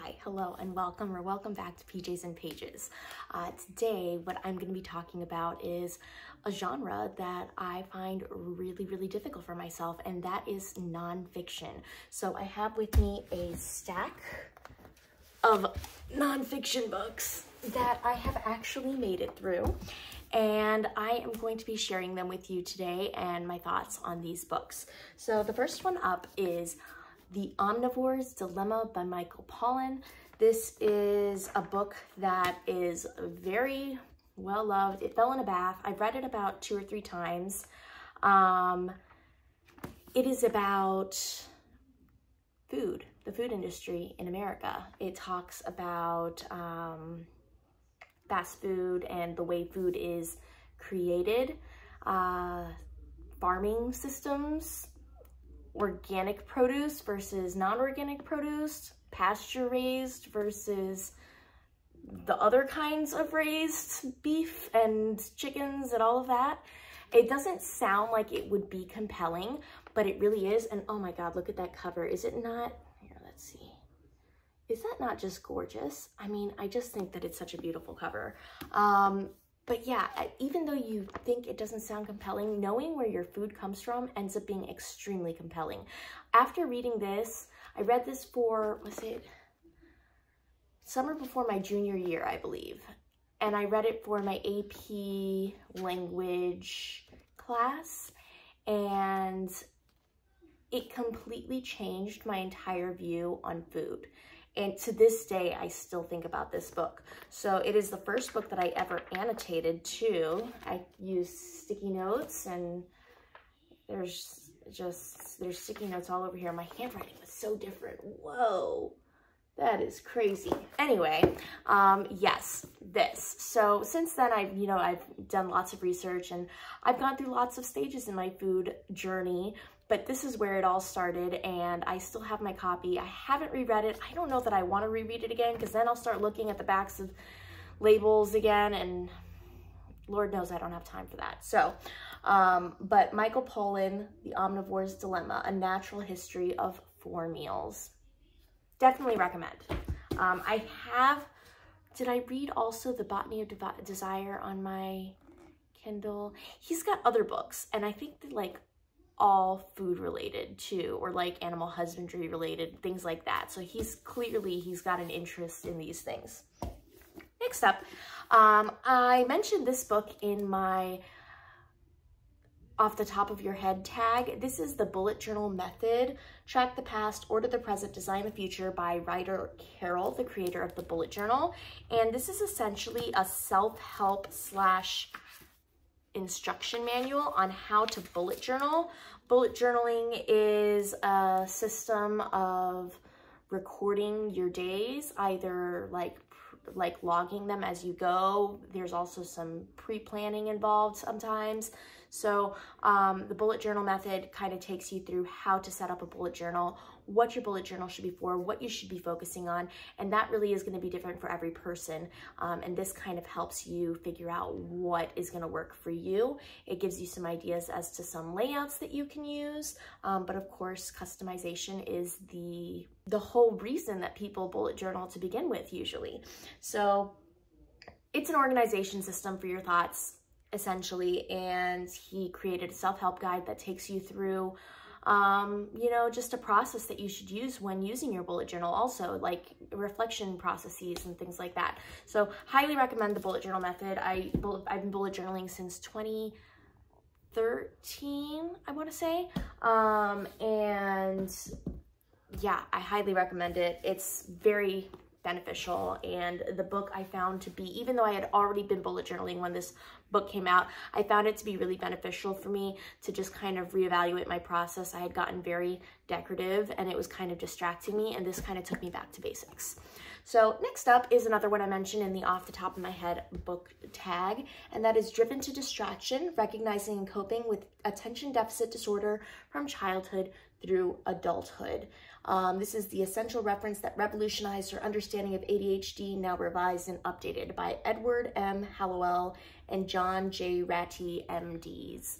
Hi, hello, and welcome back to PJs and Pages. Today, what I'm going to be talking about is a genre that I find really difficult for myself, and that is nonfiction. So I have with me a stack of nonfiction books that I have actually made it through, and I am going to be sharing them with you today and my thoughts on these books. So the first one up is The Omnivore's Dilemma by Michael Pollan. This is a book that is very well loved. It fell in a bath. I've read it about 2 or 3 times. It is about food, the food industry in America. It talks about fast food and the way food is created, farming systems, organic produce versus non-organic produce, pasture raised versus the other kinds of raised beef and chickens and all of that. It doesn't sound like it would be compelling, but it really is. And oh my God, look at that cover. Is it not? Here, let's see. Is that not just gorgeous? I mean, I just think that it's such a beautiful cover. But yeah, even though you think it doesn't sound compelling, knowing where your food comes from ends up being extremely compelling. After reading this, I read this for, was it summer before my junior year, I believe. And I read it for my AP language class, and it completely changed my entire view on food. And to this day, I still think about this book. So it is the first book that I ever annotated too. I used sticky notes, and there's sticky notes all over here. My handwriting was so different. Whoa, that is crazy. Anyway, yes, this. So since then, I've done lots of research, and I've gone through lots of stages in my food journey. But this is where it all started, and I still have my copy. I haven't reread it. I don't know that I want to reread it again, because then I'll start looking at the backs of labels again, and Lord knows I don't have time for that. So, but Michael Pollan, The Omnivore's Dilemma, A Natural History of 4 Meals. Definitely recommend. Did I read also The Botany of Desire on my Kindle? He's got other books, and I think that like all food related too, or like animal husbandry related, things like that. So he's got an interest in these things. Next up, I mentioned this book in my off the top of your head tag. This is The Bullet Journal Method, Track the Past, Order the Present, Design the Future by Ryder Carroll, the creator of the Bullet Journal. And this is essentially a self-help / instruction manual on how to bullet journal. Bullet journaling is a system of recording your days, either like logging them as you go. There's also some pre-planning involved sometimes. So the bullet journal method kind of takes you through how to set up a bullet journal, what your bullet journal should be for, what you should be focusing on, and that really is going to be different for every person. And this kind of helps you figure out what is going to work for you. It gives you some ideas as to some layouts that you can use, but of course, customization is the whole reason that people bullet journal to begin with usually. So it's an organization system for your thoughts, essentially, and he created a self-help guide that takes you through just a process that you should use when using your bullet journal, also like reflection processes and things like that. So highly recommend the bullet journal method. I've been bullet journaling since 2013, I want to say, and yeah, I highly recommend it. It's very beneficial, and the book I found to be, even though I had already been bullet journaling when this book came out, I found it to be really beneficial for me to just kind of reevaluate my process. I had gotten very decorative, and it was kind of distracting me, and this kind of took me back to basics. So next up is another one I mentioned in the off the top of my head book tag, and that is Driven to Distraction, Recognizing and Coping with Attention Deficit Disorder from Childhood through Adulthood. This is the essential reference that revolutionized our understanding of ADHD, now revised and updated by Edward M. Hallowell and John J. Ratty, MDs.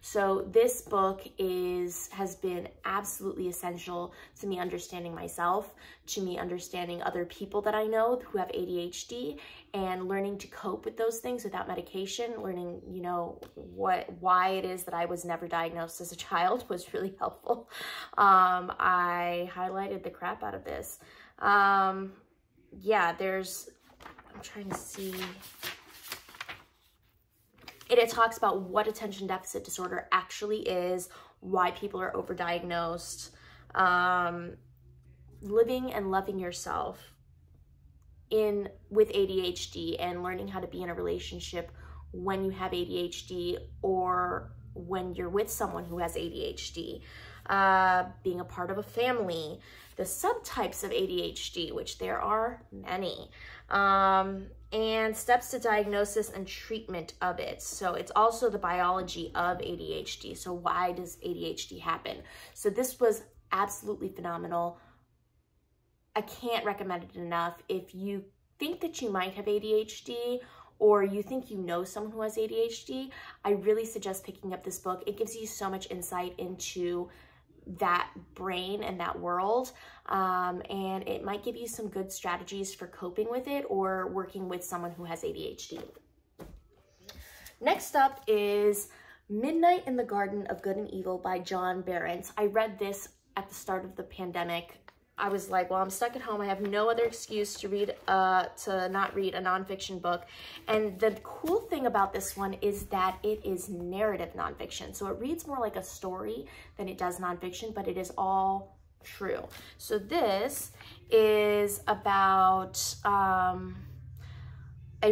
So this book has been absolutely essential to me understanding myself, to me understanding other people that I know who have ADHD, and learning to cope with those things without medication. Learning, you know, why it is that I was never diagnosed as a child was really helpful. I highlighted the crap out of this. Yeah, I'm trying to see. It talks about what attention deficit disorder actually is, why people are overdiagnosed, living and loving yourself with ADHD, and learning how to be in a relationship when you have ADHD or when you're with someone who has ADHD, being a part of a family, the subtypes of ADHD, which there are many, and steps to diagnosis and treatment of it. So it's also the biology of ADHD. So why does ADHD happen? So this was absolutely phenomenal. I can't recommend it enough. If you think that you might have ADHD, or you think you know someone who has ADHD, I really suggest picking up this book. It gives you so much insight into that brain and that world, and it might give you some good strategies for coping with it or working with someone who has ADHD. Next up is Midnight in the Garden of Good and Evil by John Berendt. I read this at the start of the pandemic. I was like, well, I'm stuck at home. I have no other excuse to not read a nonfiction book. And the cool thing about this one is that it is narrative nonfiction. So it reads more like a story than it does nonfiction, but it is all true. So this is about a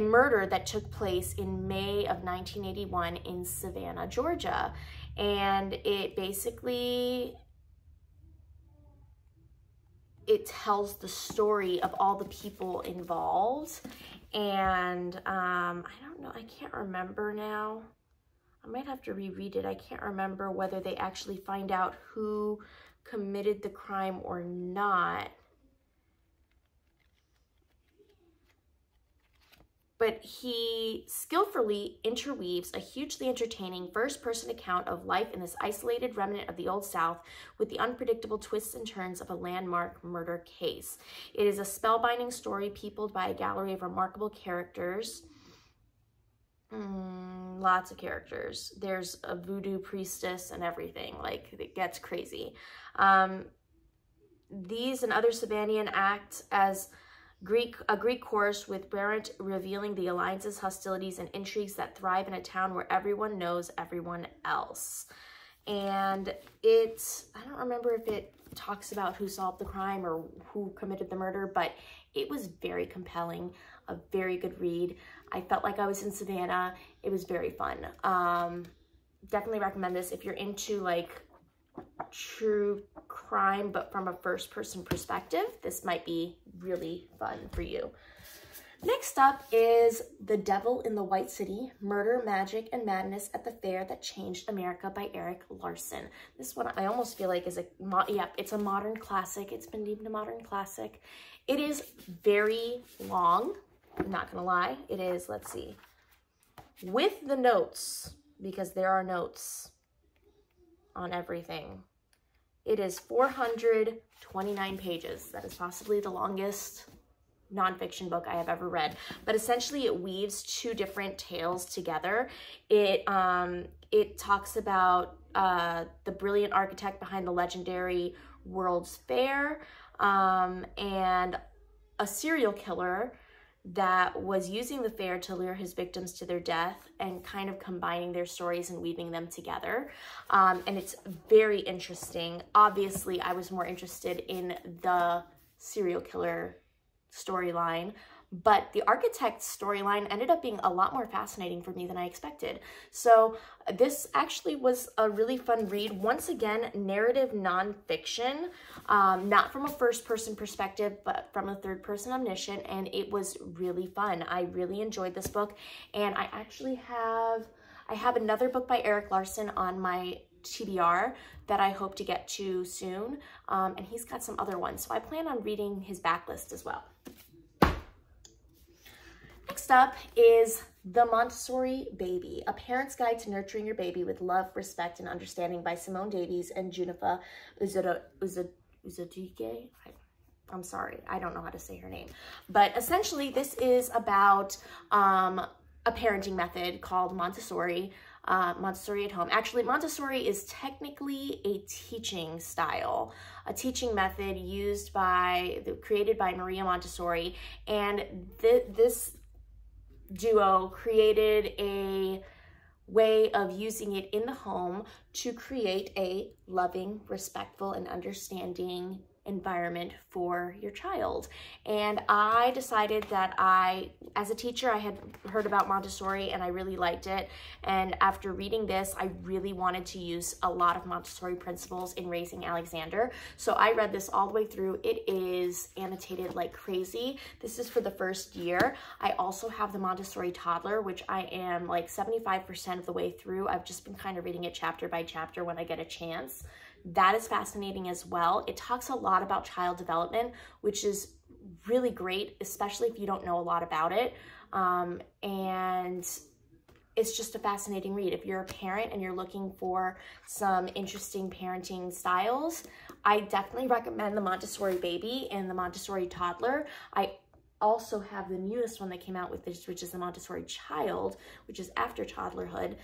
murder that took place in May of 1981 in Savannah, Georgia. And it basically, it tells the story of all the people involved. And I don't know, I can't remember now. I might have to reread it. I can't remember whether they actually find out who committed the crime or not. But he skillfully interweaves a hugely entertaining first-person account of life in this isolated remnant of the Old South with the unpredictable twists and turns of a landmark murder case. It is a spellbinding story peopled by a gallery of remarkable characters. Lots of characters. There's a voodoo priestess and everything. Like, it gets crazy. These and other Savannian act as a Greek chorus, with Berendt revealing the alliances, hostilities, and intrigues that thrive in a town where everyone knows everyone else. And I don't remember if it talks about who solved the crime or who committed the murder, but it was very compelling, a very good read. I felt like I was in Savannah. It was very fun. Definitely recommend this if you're into like true crime, but from a first-person perspective. This might be really fun for you. Next up is The Devil in the White City, Murder, Magic, and Madness at the Fair That Changed America by Erik Larson. This one I almost feel like is it's a modern classic. It's been deemed a modern classic. It is very long, I'm not gonna lie. It is, let's see, with the notes, because there are notes on everything. It is 429 pages. That is possibly the longest nonfiction book I have ever read. But essentially it weaves two different tales together. It talks about the brilliant architect behind the legendary World's Fair, and a serial killer that was using the fair to lure his victims to their death, and kind of combining their stories and weaving them together. And it's very interesting. Obviously, I was more interested in the serial killer storyline, but the architect's storyline ended up being a lot more fascinating for me than I expected. So this actually was a really fun read. Once again, narrative nonfiction, not from a first-person perspective, but from a third-person omniscient, and it was really fun. I really enjoyed this book, and I actually have another book by Erik Larson on my TBR that I hope to get to soon, and he's got some other ones, so I plan on reading his backlist as well. Next up is The Montessori Baby, A Parent's Guide to Nurturing Your Baby with Love, Respect, and Understanding by Simone Davies and Junifa Uzodike. I'm sorry, I don't know how to say her name. But essentially, this is about a parenting method called Montessori, Montessori at home. Actually, Montessori is technically a teaching style, a teaching method created by Maria Montessori. And this duo created a way of using it in the home to create a loving, respectful, and understanding environment for your child. And I decided that as a teacher, I had heard about Montessori and I really liked it. And after reading this, I really wanted to use a lot of Montessori principles in raising Alexander. So I read this all the way through. It is annotated like crazy. This is for the first year. I also have the Montessori toddler, which I am like 75% of the way through. I've just been kind of reading it chapter by chapter when I get a chance. That is fascinating as well. It talks a lot about child development, which is really great, especially if you don't know a lot about it. And it's just a fascinating read. If you're a parent and you're looking for some interesting parenting styles, I definitely recommend the Montessori Baby and the Montessori Toddler. I also have the newest one that came out with this, which is the Montessori Child, which is after toddlerhood,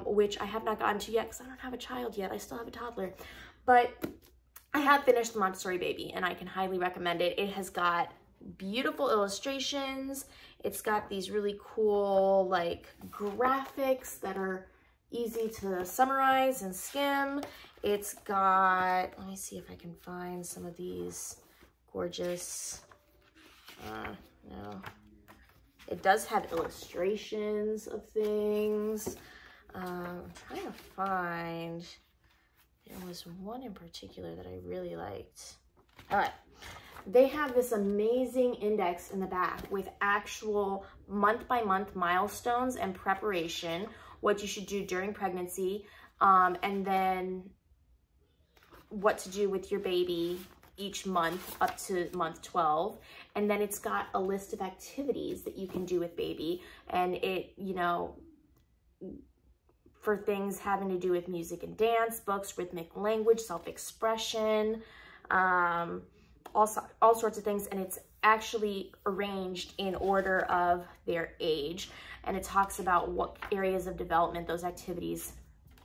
which I have not gotten to yet because I don't have a child yet. I still have a toddler. But I have finished the Montessori Baby and I can highly recommend it. It has got beautiful illustrations. It's got these really cool like graphics that are easy to summarize and skim. It's got, let me see if I can find some of these gorgeous, no. It does have illustrations of things. I'm trying to find, there was one in particular that I really liked. All right. They have this amazing index in the back with actual month-by-month milestones and preparation, what you should do during pregnancy, and then what to do with your baby each month up to month 12. And then it's got a list of activities that you can do with baby. And it, you know, for things having to do with music and dance, books, rhythmic language, self-expression, all sorts of things. And it's actually arranged in order of their age. And it talks about what areas of development those activities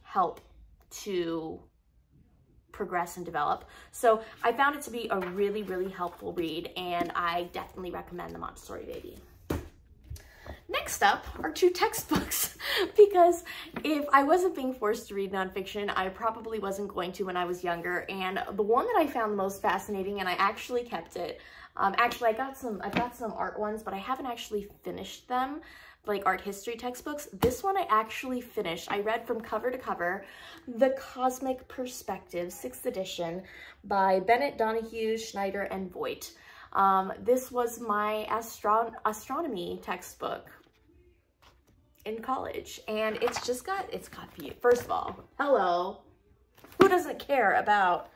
help to progress and develop. So I found it to be a really, really helpful read, and I definitely recommend the Montessori Baby. Next up are two textbooks, because if I wasn't being forced to read nonfiction, I probably wasn't going to when I was younger. And the one that I found the most fascinating, and I actually kept it, actually I've got some art ones, but I haven't actually finished them, like art history textbooks. This one I actually finished. I read from cover to cover, The Cosmic Perspective, 6th edition by Bennett, Donahue, Schneider, and Voigt. This was my astronomy textbook in college, and it's got beauty. First of all, hello, who doesn't care about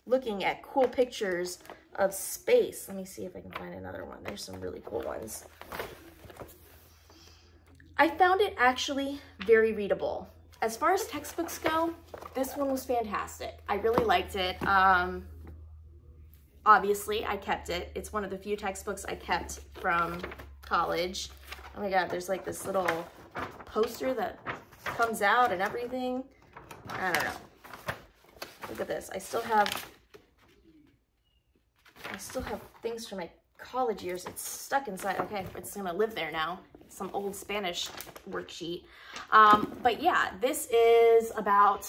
looking at cool pictures of space? Let me see if I can find another one. There's some really cool ones. I found it actually very readable. As far as textbooks go, this one was fantastic. I really liked it. Obviously, I kept it. It's one of the few textbooks I kept from college. Oh my God, there's like this little poster that comes out and everything. I don't know. Look at this. I still have things from my college years. It's stuck inside. Okay, it's gonna live there now. Some old Spanish worksheet. But yeah, this is about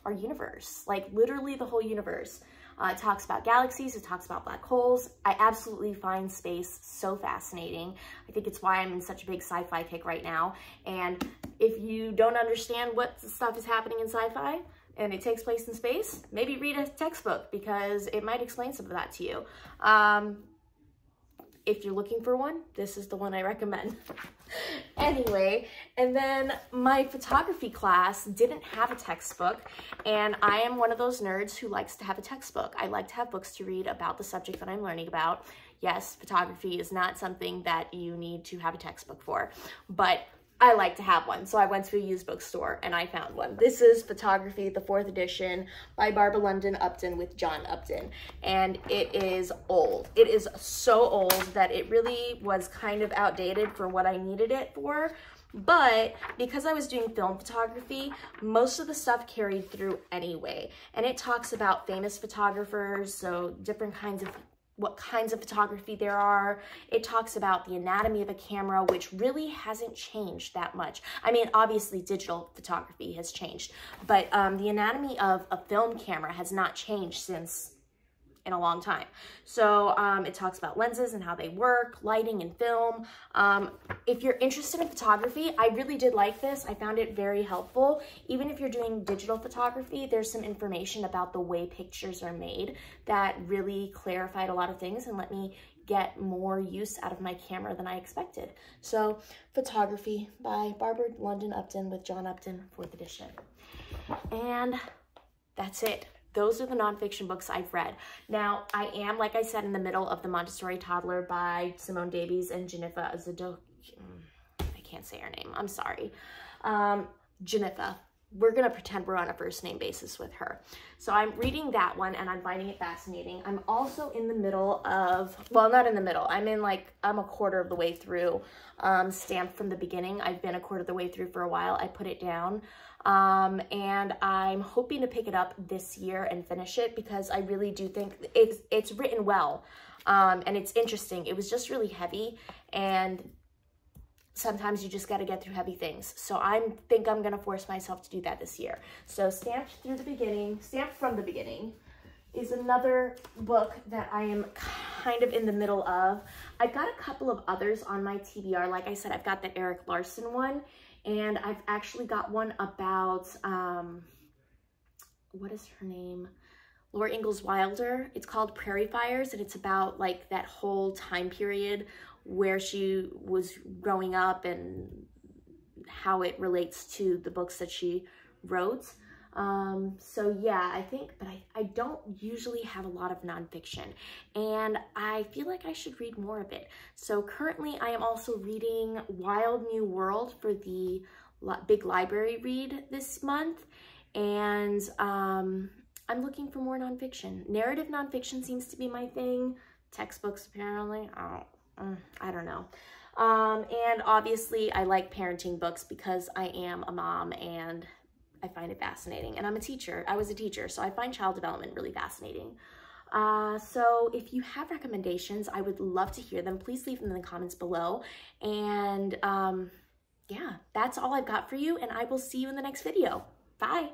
our universe, like literally the whole universe. It talks about galaxies, it talks about black holes. I absolutely find space so fascinating. I think it's why I'm in such a big sci-fi kick right now. And if you don't understand what stuff is happening in sci-fi and it takes place in space, maybe read a textbook because it might explain some of that to you. if you're looking for one, this is the one I recommend. Anyway, and then my photography class didn't have a textbook, and I am one of those nerds who likes to have a textbook. I like to have books to read about the subject that I'm learning about. Yes, photography is not something that you need to have a textbook for, but I like to have one. So I went to a used bookstore and I found one. This is Photography, the 4th edition by Barbara London Upton with John Upton. And it is old. It is so old that it really was kind of outdated for what I needed it for. But because I was doing film photography, most of the stuff carried through anyway. And it talks about famous photographers, so different kinds of what kinds of photography there are. It talks about the anatomy of a camera, which really hasn't changed that much. I mean, obviously digital photography has changed, but the anatomy of a film camera has not changed since in a long time. So it talks about lenses and how they work, lighting and film. If you're interested in photography, I really did like this. I found it very helpful. Even if you're doing digital photography, there's some information about the way pictures are made that really clarified a lot of things and let me get more use out of my camera than I expected. So Photography by Barbara London Upton with John Upton, 4th edition. And that's it. Those are the nonfiction books I've read. Now, I am, like I said, in the middle of The Montessori Toddler by Simone Davies and Jennifer Zadok. I can't say her name. I'm sorry. Jennifer. We're going to pretend we're on a first name basis with her. So I'm reading that one and I'm finding it fascinating. I'm also in the middle of, well, not in the middle. I'm a quarter of the way through Stamped from the Beginning. I've been a quarter of the way through for a while. I put it down. And I'm hoping to pick it up this year and finish it because I really do think it's written well. And it's interesting. It was just really heavy, and sometimes you just got to get through heavy things. So I think I'm going to force myself to do that this year. So Stamped from the Beginning is another book that I am kind of in the middle of. I've got a couple of others on my TBR. Like I said, I've got the Eric Larson one, and I've actually got one about, what is her name? Laura Ingalls Wilder. It's called Prairie Fires, and it's about like that whole time period where she was growing up and how it relates to the books that she wrote. So yeah, I think, but I don't usually have a lot of nonfiction, and I feel like I should read more of it. So currently I am also reading Wild New World for the big library read this month, and I'm looking for more nonfiction. Narrative nonfiction seems to be my thing. Textbooks apparently, I don't know. And obviously I like parenting books because I am a mom and I find it fascinating. And I'm a teacher. I was a teacher, so I find child development really fascinating. So if you have recommendations, I would love to hear them. Please leave them in the comments below. And yeah, that's all I've got for you, and I will see you in the next video. Bye.